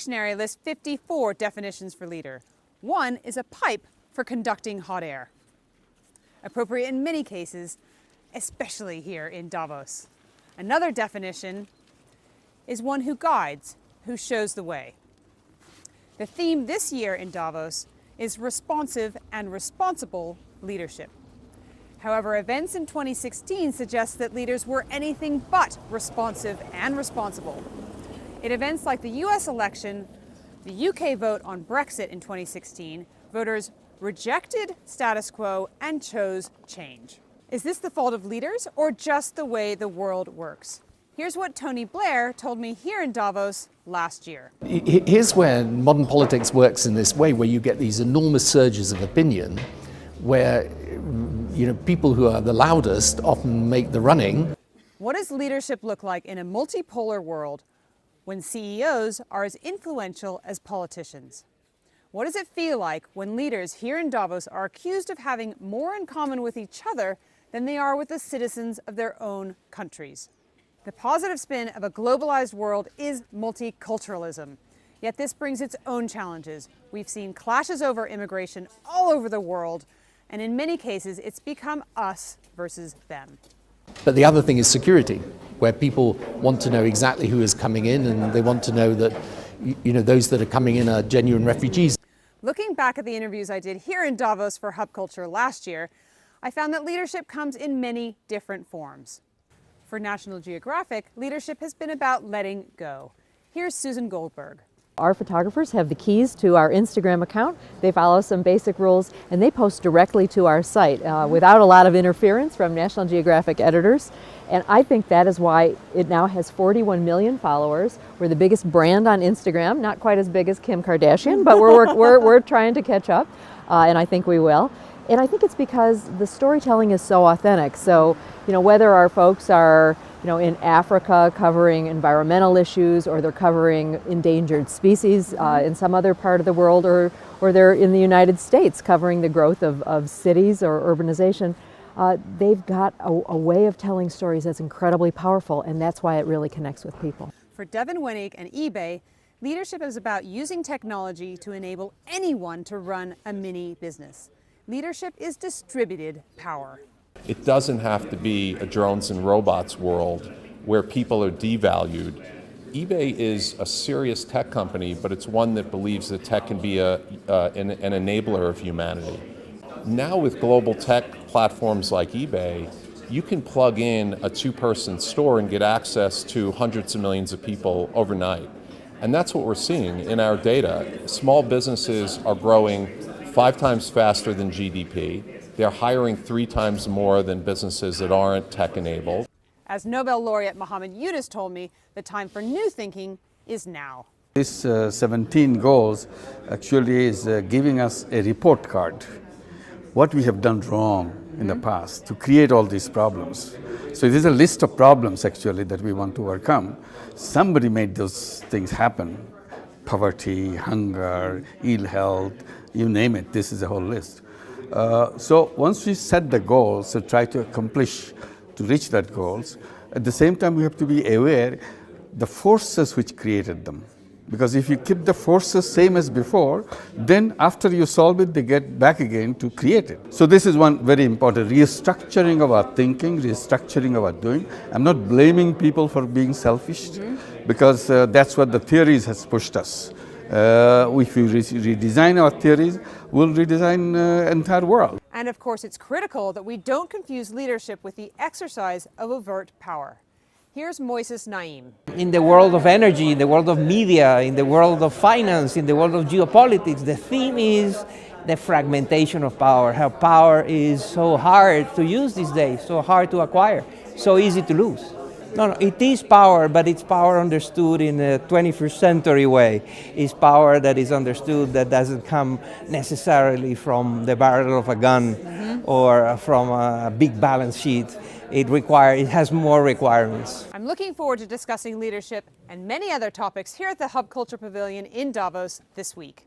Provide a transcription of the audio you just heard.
dictionary lists 54 definitions for leader. One is a pipe for conducting hot air. Appropriate in many cases, especially here in Davos. Another definition is one who guides, who shows the way. The theme this year in Davos is responsive and responsible leadership. However, events in 2016 suggest that leaders were anything but responsive and responsible. In events like the US election, the UK vote on Brexit in 2016, voters rejected status quo and chose change. Is this the fault of leaders or just the way the world works? Here's what Tony Blair told me here in Davos last year. Here's where modern politics works in this way, where you get these enormous surges of opinion, where people who are the loudest often make the running. What does leadership look like in a multipolar world when CEOs are as influential as politicians? What does it feel like when leaders here in Davos are accused of having more in common with each other than they are with the citizens of their own countries? The positive spin of a globalized world is multiculturalism. Yet this brings its own challenges. We've seen clashes over immigration all over the world, and in many cases, it's become us versus them. But the other thing is security, where people want to know exactly who is coming in, and they want to know that those that are coming in are genuine refugees. Looking back at the interviews I did here in Davos for Hub Culture last year, I found that leadership comes in many different forms. For National Geographic, leadership has been about letting go. Here's Susan Goldberg. Our photographers have the keys to our Instagram account. They follow some basic rules and they post directly to our site without a lot of interference from National Geographic editors. And I think that is why it now has 41 million followers. We're the biggest brand on Instagram, not quite as big as Kim Kardashian, but we're trying to catch up, and I think we will. And I think it's because the storytelling is so authentic. So, whether our folks are, in Africa covering environmental issues, or they're covering endangered species in some other part of the world, or they're in the United States covering the growth of cities or urbanization, they've got a way of telling stories that's incredibly powerful, and that's why it really connects with people. For Devin Wenig and eBay, leadership is about using technology to enable anyone to run a mini business. Leadership is distributed power. It doesn't have to be a drones and robots world where people are devalued. eBay is a serious tech company, but it's one that believes that tech can be an enabler of humanity. Now with global tech platforms like eBay, you can plug in a two-person store and get access to hundreds of millions of people overnight. And that's what we're seeing in our data. Small businesses are growing 5 times faster than GDP. They're hiring 3 times more than businesses that aren't tech-enabled. As Nobel laureate Mohammed Yunus told me, the time for new thinking is now. This 17 goals actually is giving us a report card. What we have done wrong in the past to create all these problems. So there's a list of problems actually that we want to overcome. Somebody made those things happen. Poverty, hunger, ill health, you name it, this is a whole list. So once we set the goals to try to accomplish, to reach that goals, at the same time we have to be aware the forces which created them. Because if you keep the forces same as before, then after you solve it, they get back again to create it. So this is one very important, restructuring of our thinking, restructuring of our doing. I'm not blaming people for being selfish, because that's what the theories has pushed us. If we redesign our theories, we'll redesign the entire world. And of course, it's critical that we don't confuse leadership with the exercise of overt power. Here's Moisés Naim. In the world of energy, in the world of media, in the world of finance, in the world of geopolitics, the theme is the fragmentation of power, how power is so hard to use these days, so hard to acquire, so easy to lose. No, it is power, but it's power understood in a 21st century way. It's power that is understood that doesn't come necessarily from the barrel of a gun or from a big balance sheet. It has more requirements. I'm looking forward to discussing leadership and many other topics here at the Hub Culture Pavilion in Davos this week.